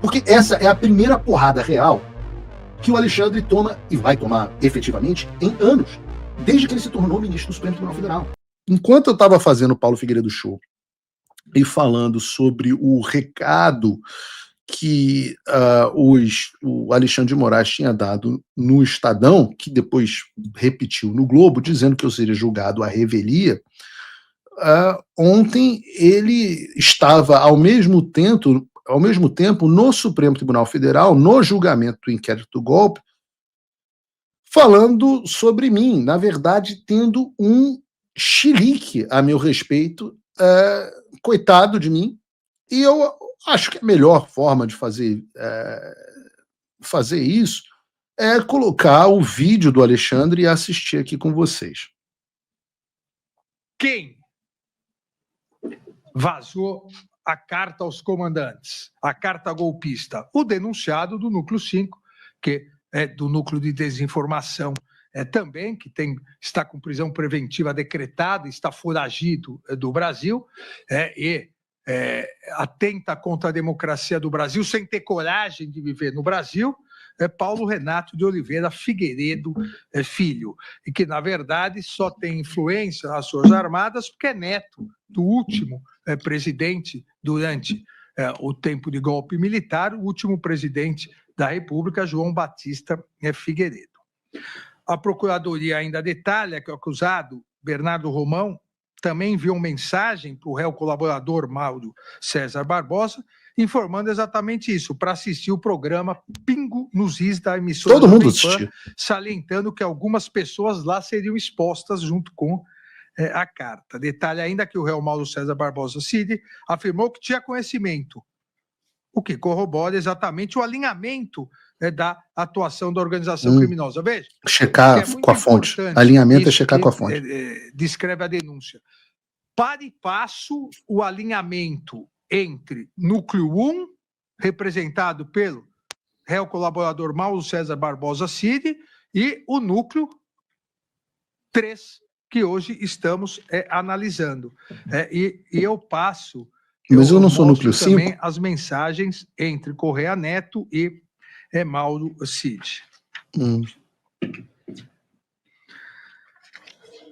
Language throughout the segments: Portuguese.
Porque essa é a primeira porrada real que o Alexandre toma, e vai tomar efetivamente, em anos, desde que ele se tornou ministro do Supremo Tribunal Federal. Enquanto eu estava fazendo o Paulo Figueiredo Show e falando sobre o recado que o Alexandre de Moraes tinha dado no Estadão, que depois repetiu no Globo, dizendo que eu seria julgado à revelia, ontem ele estava ao mesmo tempo no Supremo Tribunal Federal, no julgamento do inquérito do golpe, falando sobre mim, na verdade tendo um chilique a meu respeito, coitado de mim, e eu acho que a melhor forma de fazer isso é colocar o vídeo do Alexandre e assistir aqui com vocês. Quem vazou a carta aos comandantes, a carta golpista? O denunciado do Núcleo 5, que é do Núcleo de Desinformação também, que está com prisão preventiva decretada, está foragido do Brasil, e atenta contra a democracia do Brasil, sem ter coragem de viver no Brasil, Paulo Renato de Oliveira Figueiredo Filho, e que, na verdade, só tem influência nas Forças Armadas porque é neto do último presidente durante o tempo de golpe militar, o último presidente da República, João Batista Figueiredo. A Procuradoria ainda detalha que o acusado, Bernardo Romão, também enviou mensagem para o réu colaborador Mauro César Barbosa, informando exatamente isso, para assistir o programa Pingo nos Is da emissora Todo mundo assistiu, salientando que algumas pessoas lá seriam expostas junto com a carta. Detalhe ainda que o réu Mauro César Barbosa Cid afirmou que tinha conhecimento, o que corrobora exatamente o alinhamento da atuação da organização criminosa. Veja, checar com a fonte. Alinhamento é checar com a fonte. Descreve a denúncia. Para e passo o alinhamento entre Núcleo 1, representado pelo réu colaborador Mauro César Barbosa Cid, e o Núcleo 3, que hoje estamos analisando. E eu passo... Mas eu não sou Núcleo 5? Também as mensagens entre Correia Neto e Mauro Cid.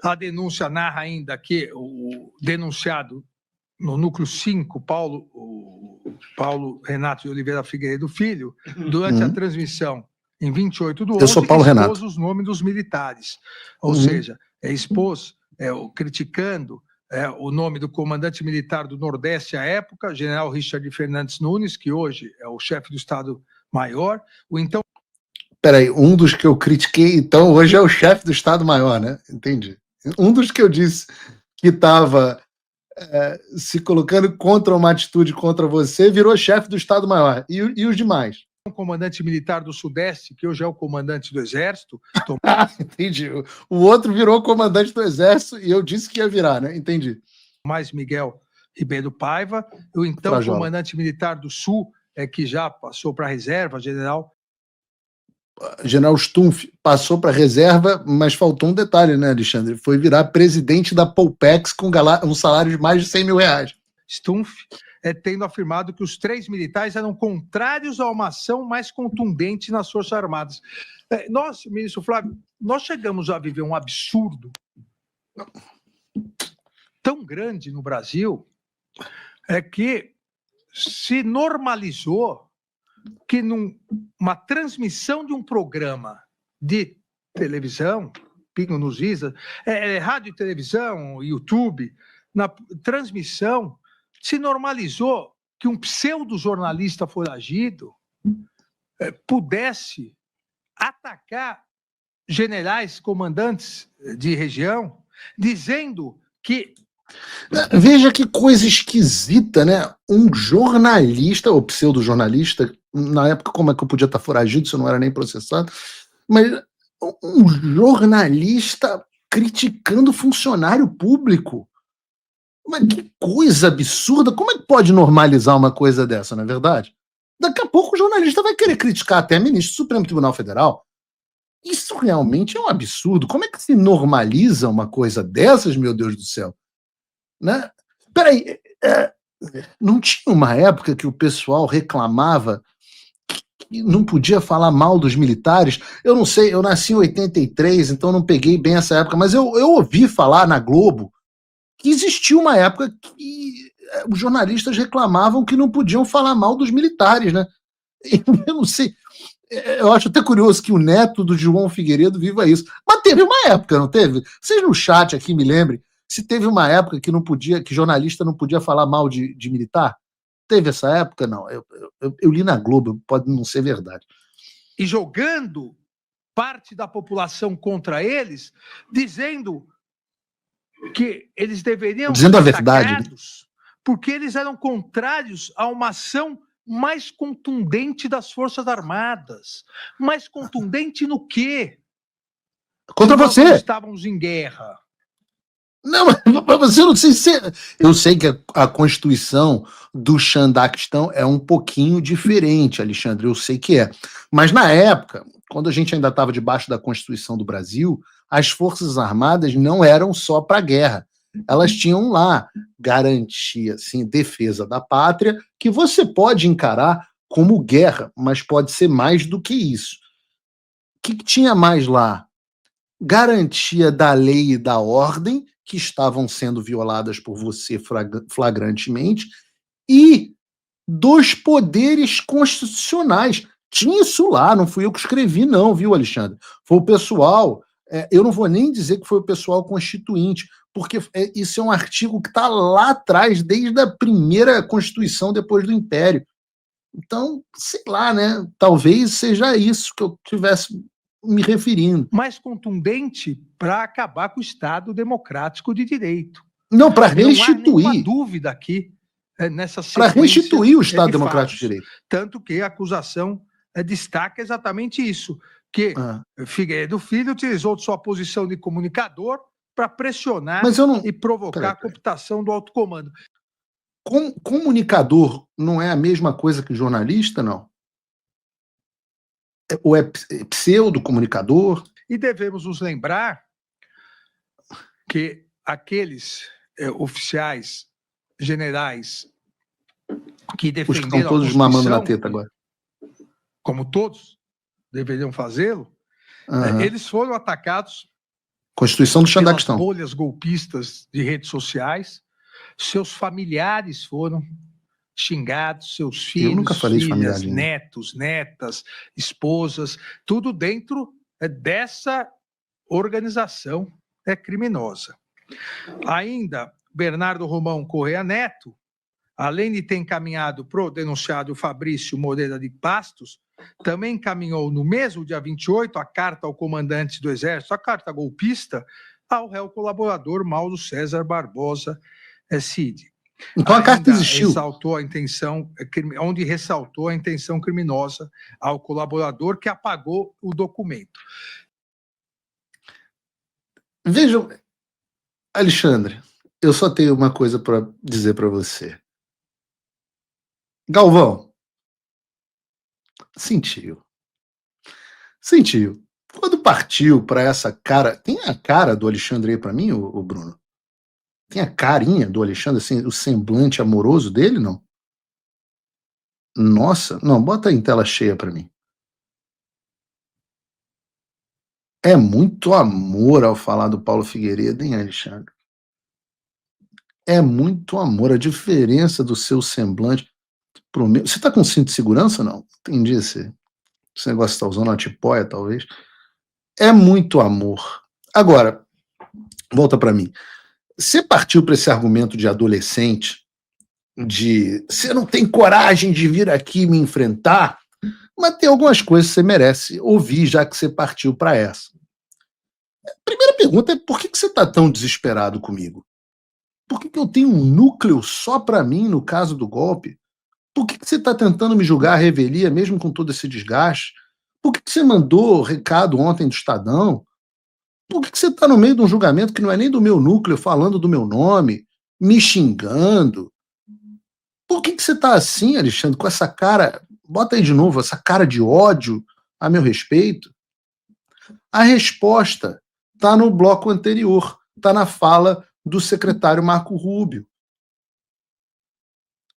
A denúncia narra ainda que o denunciado no Núcleo 5, Paulo Renato de Oliveira Figueiredo Filho, durante a transmissão em 28 do 11, eu sou Paulo expôs Renato. Os nomes dos militares. Ou seja, expôs, criticando o nome do comandante militar do Nordeste à época, general Richard Fernandes Nunes, que hoje é o chefe do Estado-Maior, o então... Peraí, um dos que eu critiquei, então, hoje é o chefe do Estado-Maior, né? Entendi. Um dos que eu disse que estava se colocando contra uma atitude contra você, virou chefe do Estado-Maior. E os demais? O comandante militar do Sudeste, que hoje é o comandante do Exército... Entendi. O outro virou comandante do Exército e eu disse que ia virar, né? Entendi. Mais Miguel Ribeiro Paiva, o então Frajola. Comandante militar do Sul, que já passou para a reserva, general Stumpf passou para a reserva, mas faltou um detalhe, né, Alexandre? Foi virar presidente da Polpex com um salário de mais de 100 mil reais. Stumpf, tendo afirmado que os 3 militares eram contrários a uma ação mais contundente nas Forças Armadas. Nós, ministro Flávio, nós chegamos a viver um absurdo tão grande no Brasil, que se normalizou que numa transmissão de um programa de televisão, Pingo nos Is, rádio e televisão, YouTube, na transmissão, se normalizou que um pseudo-jornalista foragido pudesse atacar generais, comandantes de região, dizendo que... Veja que coisa esquisita, né? Um jornalista, ou pseudo-jornalista, na época como é que eu podia estar foragido se eu não era nem processado, mas um jornalista criticando funcionário público. Mas que coisa absurda! Como é que pode normalizar uma coisa dessa, não é verdade? Daqui a pouco o jornalista vai querer criticar até ministro do Supremo Tribunal Federal. Isso realmente é um absurdo. Como é que se normaliza uma coisa dessas, meu Deus do céu? Né? Peraí, não tinha uma época que o pessoal reclamava que não podia falar mal dos militares. Eu não sei, eu nasci em 83, então não peguei bem essa época, mas eu ouvi falar na Globo que existiu uma época que os jornalistas reclamavam que não podiam falar mal dos militares, né? Eu não sei, eu acho até curioso que o neto do João Figueiredo viva isso. Mas teve uma época, não teve? Vocês no chat aqui me lembrem se teve uma época que não podia, que jornalista não podia falar mal de militar? Teve essa época? Não. Eu li na Globo, pode não ser verdade. E jogando parte da população contra eles, dizendo que eles deveriam dizendo ser a verdade, atacados porque eles eram contrários a uma ação mais contundente das Forças Armadas. Mais contundente no quê? Contra você. Nós estávamos em guerra. Não, mas você não sei se... Eu sei que a Constituição do Xandaquistão é um pouquinho diferente, Alexandre, eu sei que é. Mas na época, quando a gente ainda estava debaixo da Constituição do Brasil, as Forças Armadas não eram só para a guerra. Elas tinham lá garantia, assim, defesa da pátria, que você pode encarar como guerra, mas pode ser mais do que isso. O que tinha mais lá? Garantia da lei e da ordem, que estavam sendo violadas por você flagrantemente, e dos poderes constitucionais. Tinha isso lá, não fui eu que escrevi, não, viu, Alexandre? Foi o pessoal, eu não vou nem dizer que foi o pessoal constituinte, porque isso é um artigo que está lá atrás, desde a primeira Constituição depois do Império. Então, sei lá, né? Talvez seja isso que eu tivesse me referindo. Mais contundente para acabar com o Estado democrático de direito. Não, para restituir. Não há nenhuma dúvida aqui nessa sequência. Para restituir o Estado democrático de direito. Tanto que a acusação destaca exatamente isso, que Figueiredo Filho utilizou de sua posição de comunicador para pressionar e provocar a cooptação do alto comando. Comunicador não é a mesma coisa que jornalista, não? Ou é pseudo-comunicador? E devemos nos lembrar que aqueles oficiais generais que defenderam estão todos mamando na teta agora, como todos deveriam fazê-lo, eles foram atacados Constituição do Xandaquistão, pelas bolhas golpistas de redes sociais, seus familiares foram xingados, seus filhos, filhas, netos, netas, esposas, tudo dentro dessa organização criminosa. Ainda, Bernardo Romão Correia Neto, além de ter encaminhado para o denunciado Fabrício Moreira de Pastos, também encaminhou no mesmo dia 28 a carta ao comandante do Exército, a carta golpista, ao réu colaborador Mauro César Barbosa Cid. Então a carta existiu. Ressaltou a intenção, onde ressaltou a intenção criminosa ao colaborador que apagou o documento. Vejam, Alexandre, eu só tenho uma coisa para dizer para você. Galvão, sentiu. Quando partiu para essa cara, tem a cara do Alexandre aí para mim, o Bruno? Tem a carinha do Alexandre, assim, o semblante amoroso dele, não? Nossa, não, bota em tela cheia para mim. É muito amor ao falar do Paulo Figueiredo, hein, Alexandre? É muito amor, a diferença do seu semblante pro meu. Você tá com cinto de segurança, não? Entendi esse negócio que tá usando, uma tipóia, talvez. É muito amor. Agora, volta para mim. Você partiu para esse argumento de adolescente, de você não tem coragem de vir aqui me enfrentar, mas tem algumas coisas que você merece ouvir, já que você partiu para essa. A primeira pergunta é: por que você está tão desesperado comigo? Por que eu tenho um núcleo só para mim no caso do golpe? Por que você está tentando me julgar a revelia, mesmo com todo esse desgaste? Por que você mandou recado ontem do Estadão? Por que você está no meio de um julgamento que não é nem do meu núcleo, falando do meu nome, me xingando? Por que você está assim, Alexandre, com essa cara, bota aí de novo, essa cara de ódio a meu respeito? A resposta está no bloco anterior, está na fala do secretário Marco Rubio.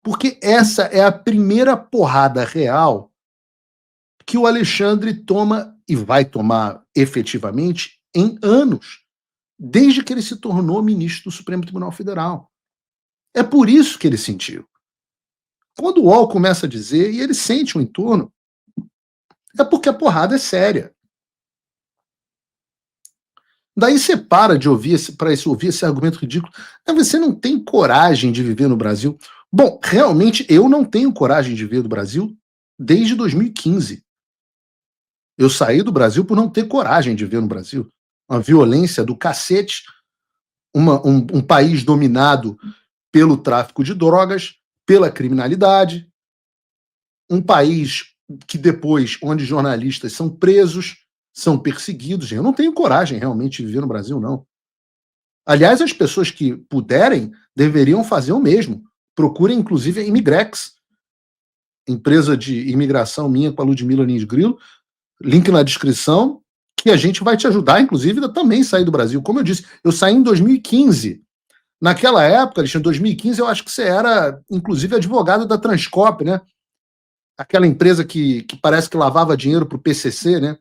Porque essa é a primeira porrada real que o Alexandre toma e vai tomar efetivamente em anos, desde que ele se tornou ministro do Supremo Tribunal Federal. É por isso que ele sentiu. Quando o UOL começa a dizer, e ele sente o entorno, é porque a porrada é séria. Daí você para de ouvir ouvir esse argumento ridículo. Você não tem coragem de viver no Brasil. Bom, realmente eu não tenho coragem de viver no Brasil desde 2015. Eu saí do Brasil por não ter coragem de viver no Brasil. Uma violência do cacete, um país dominado pelo tráfico de drogas, pela criminalidade, um país que depois, onde jornalistas são presos, são perseguidos. Eu não tenho coragem realmente de viver no Brasil, não. Aliás, as pessoas que puderem deveriam fazer o mesmo. Procurem, inclusive, a Imigrex, empresa de imigração minha com a Ludmila Lins Grilo, link na descrição, que a gente vai te ajudar, inclusive, a também sair do Brasil. Como eu disse, eu saí em 2015. Naquela época, Alexandre, em 2015, eu acho que você era, inclusive, advogado da Transcop, né? Aquela empresa que parece que lavava dinheiro para o PCC, né?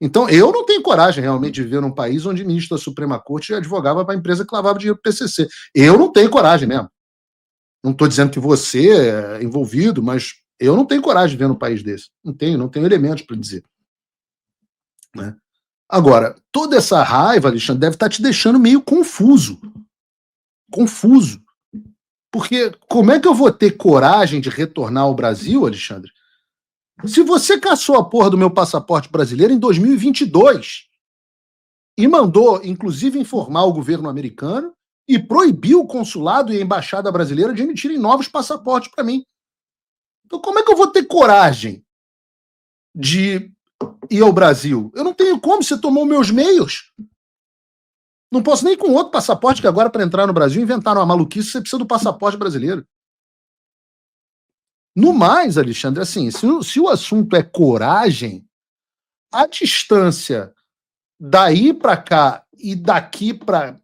Então, eu não tenho coragem realmente de viver num país onde o ministro da Suprema Corte advogava para a empresa que lavava dinheiro para o PCC. Eu não tenho coragem mesmo. Não estou dizendo que você é envolvido, mas eu não tenho coragem de viver num país desse. Não tenho elementos para dizer. Né? Agora, toda essa raiva, Alexandre, deve estar te deixando meio confuso. Confuso. Porque como é que eu vou ter coragem de retornar ao Brasil, Alexandre, se você caçou a porra do meu passaporte brasileiro em 2022 e mandou, inclusive, informar o governo americano e proibiu o consulado e a embaixada brasileira de emitirem novos passaportes para mim? Então, como é que eu vou ter coragem de ir ao Brasil? Eu não tenho como, você tomou meus meios. Não posso nem com outro passaporte, que agora, para entrar no Brasil, inventaram uma maluquice, você precisa do passaporte brasileiro. No mais, Alexandre, assim, se o assunto é coragem, a distância daí para cá e daqui para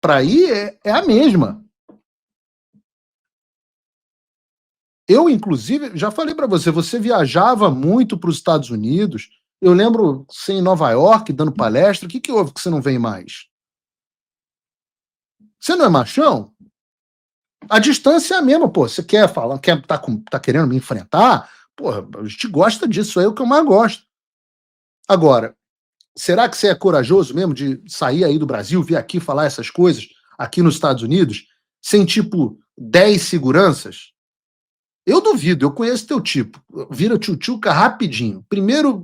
aí é a mesma. Eu, inclusive, já falei para você viajava muito para os Estados Unidos. Eu lembro você em Nova York dando palestra. O que houve que você não vem mais? Você não é machão? A distância é a mesma, pô. Você quer falar, tá querendo me enfrentar? Porra, a gente gosta disso, é o que eu mais gosto. Agora, será que você é corajoso mesmo de sair aí do Brasil, vir aqui falar essas coisas, aqui nos Estados Unidos, sem, tipo, 10 seguranças? Eu duvido, eu conheço teu tipo. Vira tchutchuca rapidinho. Primeiro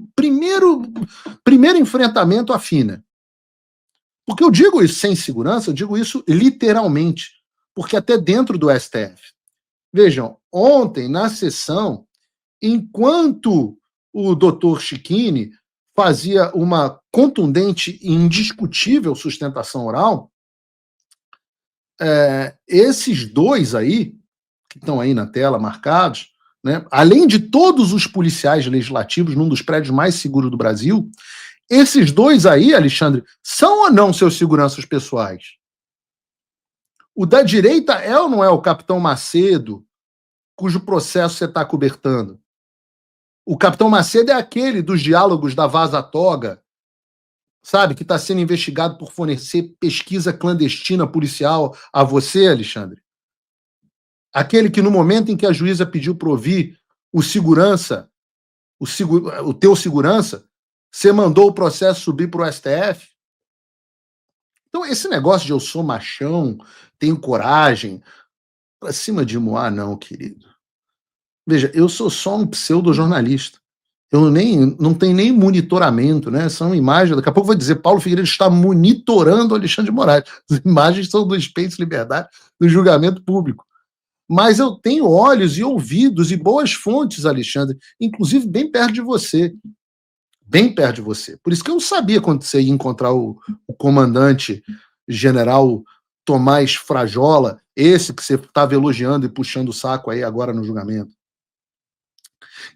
enfrentamento afina. Porque eu digo isso sem segurança, eu digo isso literalmente. Porque até dentro do STF. Vejam, ontem, na sessão, enquanto o doutor Chiquini fazia uma contundente e indiscutível sustentação oral, esses dois aí, que estão aí na tela marcados, né, além de todos os policiais legislativos num dos prédios mais seguros do Brasil, esses dois aí, Alexandre, são ou não seus seguranças pessoais? O da direita é ou não é o capitão Macedo, cujo processo você está cobertando? O capitão Macedo é aquele dos diálogos da Vaza Toga, sabe, que está sendo investigado por fornecer pesquisa clandestina policial a você, Alexandre? Aquele que no momento em que a juíza pediu para ouvir o teu segurança, você mandou o processo subir para o STF? Então, esse negócio de eu sou machão, tenho coragem, pra cima de Moá, não, querido. Veja, eu sou só um pseudo-jornalista. Eu não tenho nem monitoramento, né? São imagens. Daqui a pouco vai dizer Paulo Figueiredo está monitorando Alexandre de Moraes. As imagens são do Space Liberdade, do julgamento público. Mas eu tenho olhos e ouvidos e boas fontes, Alexandre, inclusive bem perto de você. Bem perto de você. Por isso que eu sabia quando você ia encontrar o comandante general Tomás Frajola, esse que você estava elogiando e puxando o saco aí agora no julgamento.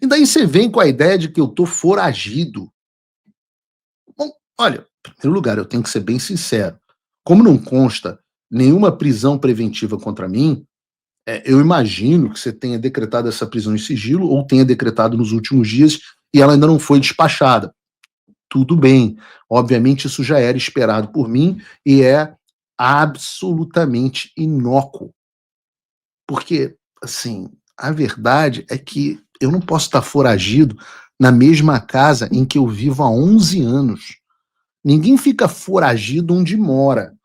E daí você vem com a ideia de que eu estou foragido. Bom, olha, em primeiro lugar, eu tenho que ser bem sincero. Como não consta nenhuma prisão preventiva contra mim, eu imagino que você tenha decretado essa prisão em sigilo ou tenha decretado nos últimos dias e ela ainda não foi despachada. Tudo bem, obviamente isso já era esperado por mim e é absolutamente inócuo. Porque, assim, a verdade é que eu não posso estar foragido na mesma casa em que eu vivo há 11 anos. Ninguém fica foragido onde mora.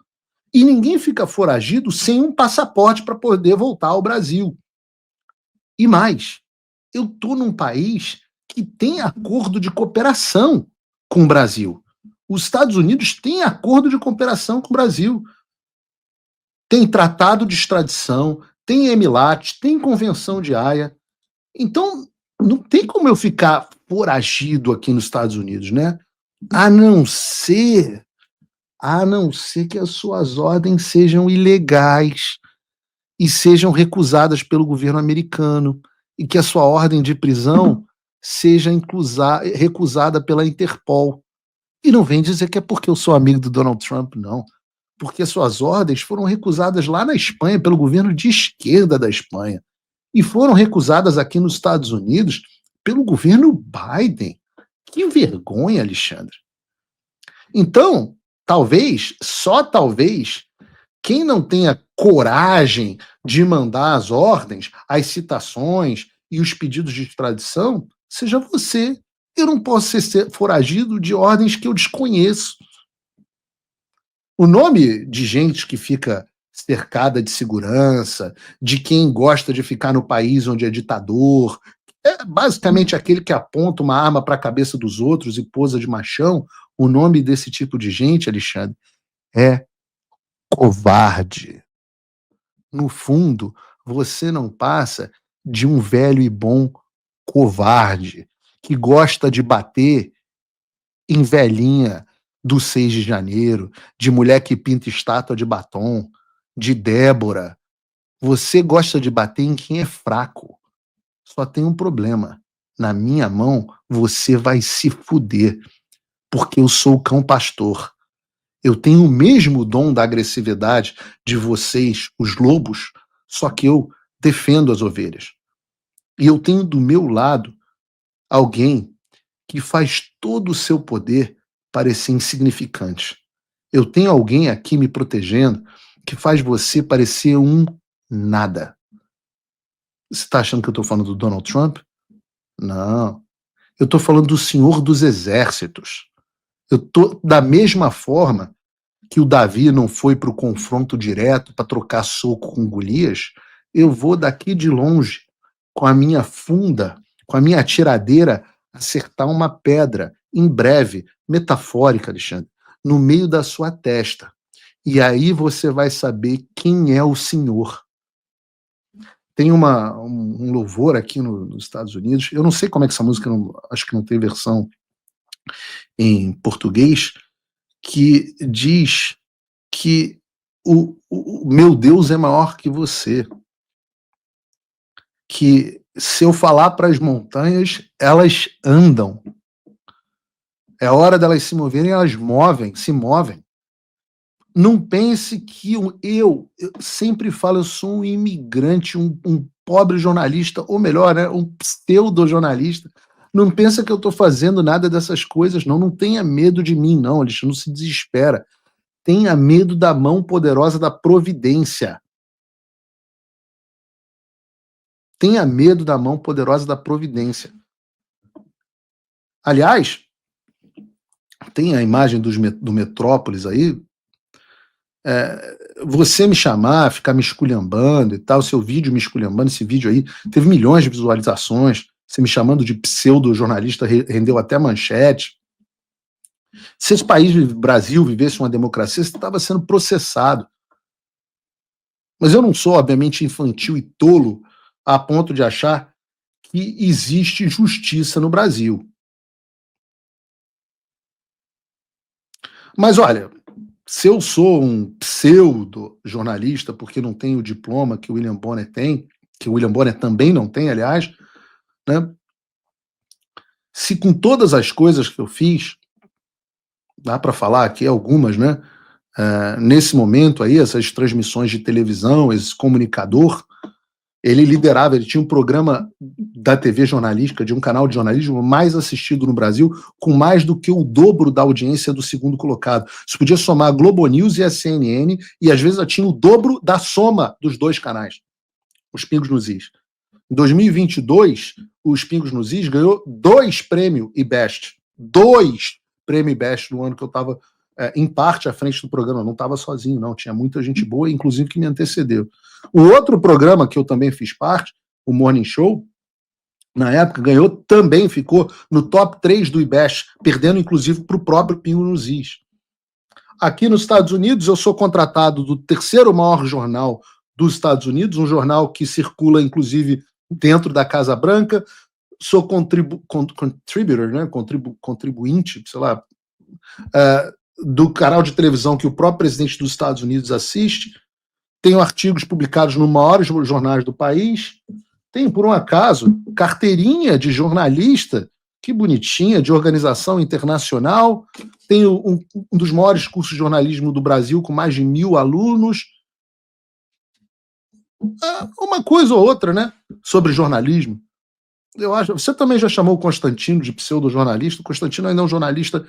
E ninguém fica foragido sem um passaporte para poder voltar ao Brasil. E mais, eu estou num país que tem acordo de cooperação com o Brasil. Os Estados Unidos têm acordo de cooperação com o Brasil. Tem tratado de extradição, tem EMILAT, tem convenção de Haia. Então, não tem como eu ficar foragido aqui nos Estados Unidos, né? A não ser que as suas ordens sejam ilegais e sejam recusadas pelo governo americano e que a sua ordem de prisão seja recusada pela Interpol. E não vem dizer que é porque eu sou amigo do Donald Trump, não. Porque suas ordens foram recusadas lá na Espanha pelo governo de esquerda da Espanha e foram recusadas aqui nos Estados Unidos pelo governo Biden. Que vergonha, Alexandre. Então, talvez, só talvez, quem não tenha coragem de mandar as ordens, as citações e os pedidos de extradição, seja você. Eu não posso ser foragido de ordens que eu desconheço. O nome de gente que fica cercada de segurança, de quem gosta de ficar no país onde é ditador, é basicamente aquele que aponta uma arma para a cabeça dos outros e posa de machão. O nome desse tipo de gente, Alexandre, é covarde. No fundo, você não passa de um velho e bom covarde que gosta de bater em velhinha do 6 de janeiro, de mulher que pinta estátua de batom, de Débora. Você gosta de bater em quem é fraco. Só tem um problema. Na minha mão, você vai se fuder, porque eu sou o cão pastor. Eu tenho o mesmo dom da agressividade de vocês, os lobos, só que eu defendo as ovelhas. E eu tenho do meu lado alguém que faz todo o seu poder parecer insignificante. Eu tenho alguém aqui me protegendo que faz você parecer um nada. Você está achando que eu estou falando do Donald Trump? Não. Eu estou falando do Senhor dos Exércitos. Eu estou da mesma forma que o Davi não foi para o confronto direto para trocar soco com Golias, eu vou daqui de longe, com a minha funda, com a minha atiradeira, acertar uma pedra, em breve, metafórica, Alexandre, no meio da sua testa. E aí você vai saber quem é o Senhor. Tem um louvor aqui nos Estados Unidos, eu não sei como é que essa música, acho que não tem versão em português, que diz que o meu Deus é maior que você. Que se eu falar para as montanhas, elas andam. É hora delas se moverem, elas se movem. Não pense que eu sempre falo, eu sou um imigrante, um pobre jornalista, ou melhor, né, um pseudo-jornalista. Não pensa que eu estou fazendo nada dessas coisas, não. Não tenha medo de mim, não, Alexandre, não se desespera. Tenha medo da mão poderosa da providência. Tenha medo da mão poderosa da providência. Aliás, tem a imagem do Metrópolis aí. Você me chamar, ficar me esculhambando e tal, seu vídeo me esculhambando, esse vídeo aí teve milhões de visualizações, você me chamando de pseudo-jornalista rendeu até manchete. Se esse país, Brasil, vivesse uma democracia, você estava sendo processado. Mas eu não sou, obviamente, infantil e tolo a ponto de achar que existe justiça no Brasil. Mas olha, se eu sou um pseudo-jornalista, porque não tenho o diploma que o William Bonner tem, que o William Bonner também não tem, aliás, né? Se com todas as coisas que eu fiz, dá para falar aqui algumas, né? Nesse momento aí, essas transmissões de televisão, esse comunicador, ele liderava, ele tinha um programa da TV jornalística, de um canal de jornalismo mais assistido no Brasil, com mais do que o dobro da audiência do segundo colocado. Você podia somar a Globo News e a CNN, e às vezes tinha o dobro da soma dos dois canais, os Pingos nos Is. Em 2022, os Pingos nos Is ganhou 2 prêmios IBEST. 2 prêmios IBEST no ano que eu estava, em parte, à frente do programa. Eu não estava sozinho, não. Tinha muita gente boa, inclusive, que me antecedeu. O outro programa que eu também fiz parte, o Morning Show, na época, ganhou, também ficou no top 3 do IBEST, perdendo, inclusive, para o próprio Pingo nos Is. Aqui nos Estados Unidos, eu sou contratado do terceiro maior jornal dos Estados Unidos, um jornal que circula, inclusive, dentro da Casa Branca, sou contributor, né? Contribuinte, sei lá, do canal de televisão que o próprio presidente dos Estados Unidos assiste, tenho artigos publicados nos maiores jornais do país, tenho, por um acaso, carteirinha de jornalista, que bonitinha, de organização internacional, tenho um dos maiores cursos de jornalismo do Brasil, com mais de 1.000 alunos, uma coisa ou outra, né, sobre jornalismo. Eu acho, você também já chamou o Constantino de pseudo-jornalista. O Constantino ainda é um jornalista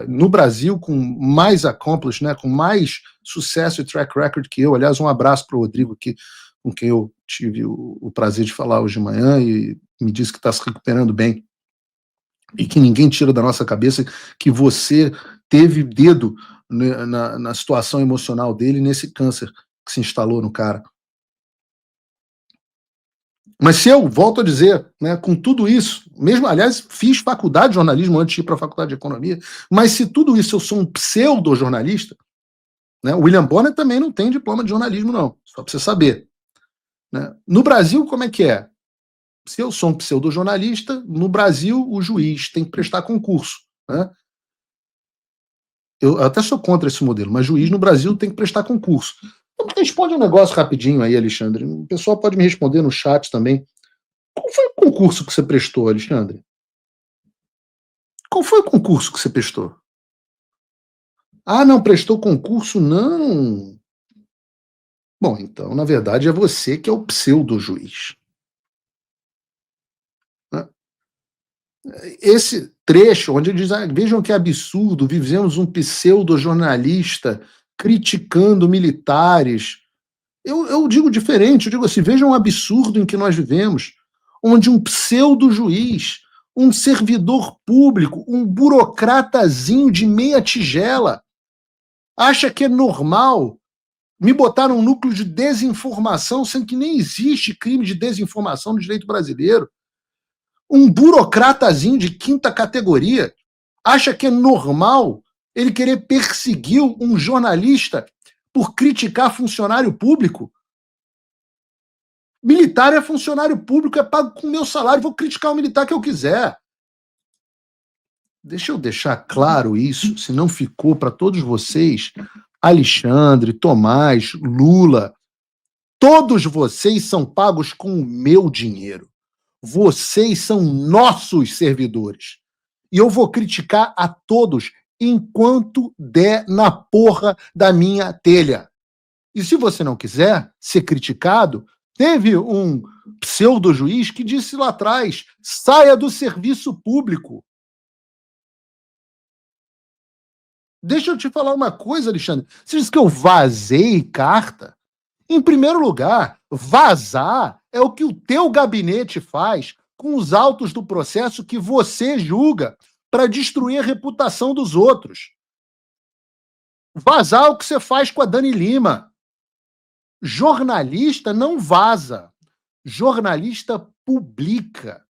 no Brasil com mais accomplished, né, com mais sucesso e track record que eu. Aliás, um abraço para o Rodrigo, com quem eu tive o prazer de falar hoje de manhã e me disse que está se recuperando bem e que ninguém tira da nossa cabeça que você teve dedo na situação emocional dele, nesse câncer que se instalou no cara. Mas se eu, volto a dizer, né, com tudo isso, mesmo, aliás, fiz faculdade de jornalismo antes de ir para a faculdade de economia, mas se tudo isso eu sou um pseudo-jornalista, né, o William Bonner também não tem diploma de jornalismo, não, só para você saber. Né? No Brasil, como é que é? Se eu sou um pseudo-jornalista, no Brasil o juiz tem que prestar concurso. Né? Eu até sou contra esse modelo, mas juiz no Brasil tem que prestar concurso. Responde um negócio rapidinho aí, Alexandre. O pessoal pode me responder no chat também. Qual foi o concurso que você prestou, Alexandre? Qual foi o concurso que você prestou? Ah, não prestou concurso? Não. Bom, então, na verdade, é você que é o pseudo-juiz. Esse trecho onde ele diz, vejam que absurdo, vivemos um pseudo-jornalista criticando militares. Eu digo diferente, eu digo assim, vejam um absurdo em que nós vivemos, onde um pseudo-juiz, um servidor público, um burocratazinho de meia tigela, acha que é normal me botar num núcleo de desinformação, sendo que nem existe crime de desinformação no direito brasileiro. Um burocratazinho de quinta categoria acha que é normal ele querer perseguir um jornalista por criticar funcionário público. Militar é funcionário público, é pago com meu salário, vou criticar o militar que eu quiser. Deixa eu deixar claro isso, se não ficou para todos vocês, Alexandre, Tomás, Lula, todos vocês são pagos com o meu dinheiro. Vocês são nossos servidores. E eu vou criticar a todos enquanto der na porra da minha telha. E se você não quiser ser criticado, teve um pseudo-juiz que disse lá atrás, saia do serviço público. Deixa eu te falar uma coisa, Alexandre. Você disse que eu vazei carta? Em primeiro lugar, vazar é o que o teu gabinete faz com os autos do processo que você julga para destruir a reputação dos outros. Vazar é o que você faz com a Dani Lima. Jornalista não vaza. Jornalista publica.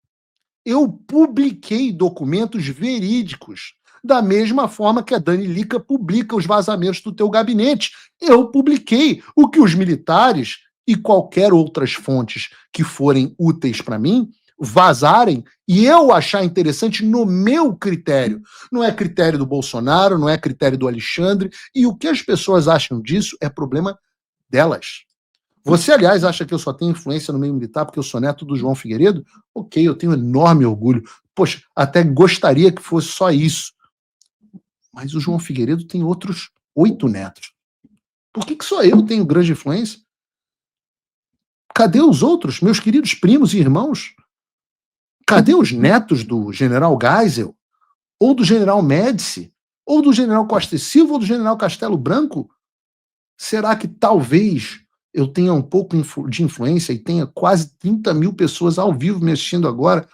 Eu publiquei documentos verídicos, da mesma forma que a Dani Lica publica os vazamentos do teu gabinete. Eu publiquei o que os militares e qualquer outras fontes que forem úteis para mim vazarem e eu achar interessante no meu critério. Não é critério do Bolsonaro, não é critério do Alexandre, e o que as pessoas acham disso é problema delas. Você, aliás, acha que eu só tenho influência no meio militar porque eu sou neto do João Figueiredo? Ok, eu tenho enorme orgulho. Poxa, até gostaria que fosse só isso. Mas o João Figueiredo tem outros 8 netos. Por que só eu tenho grande influência? Cadê os outros, meus queridos primos e irmãos? Cadê os netos do general Geisel? Ou do general Médici? Ou do general Costa e Silva? Ou do general Castelo Branco? Será que talvez eu tenha um pouco de influência e tenha quase 30 mil pessoas ao vivo me assistindo agora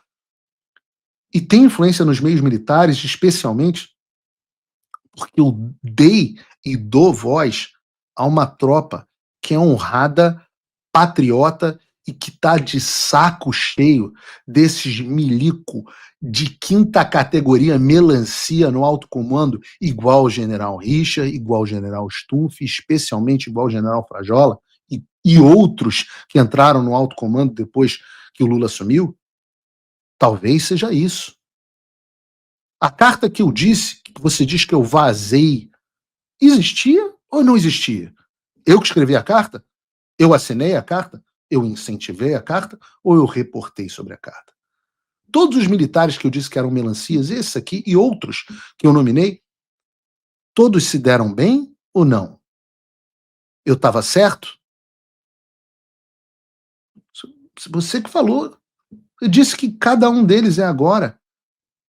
e tem influência nos meios militares, especialmente porque eu dei e dou voz a uma tropa que é honrada, patriota e que está de saco cheio desses milico de quinta categoria melancia no alto comando, igual o general Richa, igual o general Stumpf, especialmente igual o general Frajola e outros que entraram no alto comando depois que o Lula assumiu. Talvez seja isso. A carta que eu disse, que você diz que eu vazei, existia ou não existia? Eu que escrevi a carta? Eu assinei a carta? Eu incentivei a carta? Ou eu reportei sobre a carta? Todos os militares que eu disse que eram melancias, esse aqui e outros que eu nominei, todos se deram bem ou não? Eu estava certo? Você que falou. Eu disse que cada um deles é agora.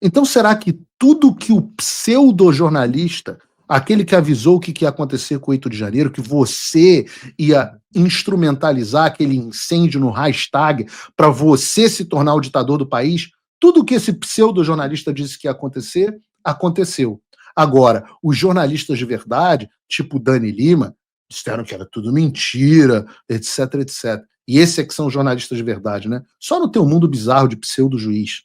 Então será que tudo que o pseudo-jornalista, aquele que avisou o que ia acontecer com o 8 de janeiro, que você ia instrumentalizar aquele incêndio no hashtag para você se tornar o ditador do país, tudo que esse pseudo-jornalista disse que ia acontecer, aconteceu. Agora, os jornalistas de verdade, tipo Dani Lima, disseram que era tudo mentira, etc, etc. E esses é que são jornalistas de verdade, né? Só no teu mundo bizarro de pseudo-juiz.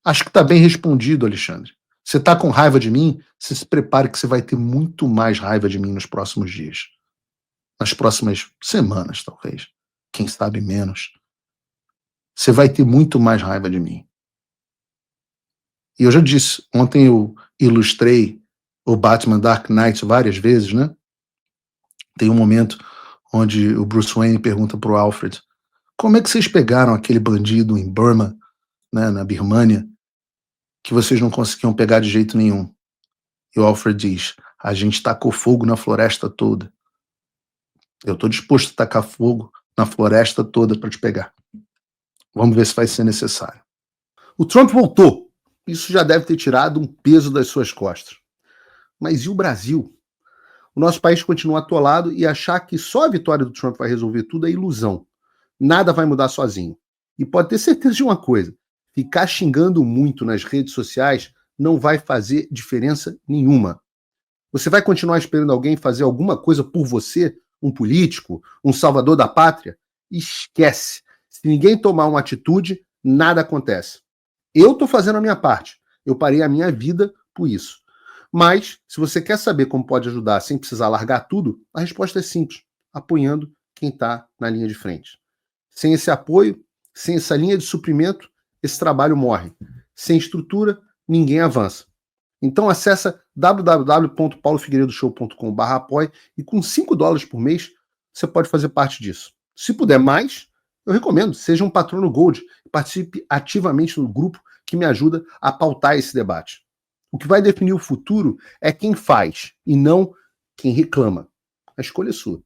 Acho que está bem respondido, Alexandre. Você está com raiva de mim? Você se prepare que você vai ter muito mais raiva de mim nos próximos dias. Nas próximas semanas, talvez. Quem sabe menos. Você vai ter muito mais raiva de mim. E eu já disse, ontem eu ilustrei o Batman Dark Knight várias vezes, né? Tem um momento onde o Bruce Wayne pergunta pro Alfred: como é que vocês pegaram aquele bandido em Burma, né, na Birmânia, que vocês não conseguiam pegar de jeito nenhum? E o Alfred diz: a gente tacou fogo na floresta toda. Eu estou disposto a tacar fogo na floresta toda para te pegar. Vamos ver se vai ser necessário. O Trump voltou. Isso já deve ter tirado um peso das suas costas. Mas e o Brasil? O nosso país continua atolado e achar que só a vitória do Trump vai resolver tudo é ilusão. Nada vai mudar sozinho. E pode ter certeza de uma coisa: ficar xingando muito nas redes sociais não vai fazer diferença nenhuma. Você vai continuar esperando alguém fazer alguma coisa por você? Um político? Um salvador da pátria? Esquece. Se ninguém tomar uma atitude, nada acontece. Eu estou fazendo a minha parte. Eu parei a minha vida por isso. Mas, se você quer saber como pode ajudar sem precisar largar tudo, a resposta é simples: apoiando quem está na linha de frente. Sem esse apoio, sem essa linha de suprimento, esse trabalho morre. Sem estrutura, ninguém avança. Então acessa www.paulofigueiredoshow.com/apoie e com $5 por mês você pode fazer parte disso. Se puder mais, eu recomendo, seja um patrono Gold e participe ativamente no grupo que me ajuda a pautar esse debate. O que vai definir o futuro é quem faz e não quem reclama. A escolha é sua.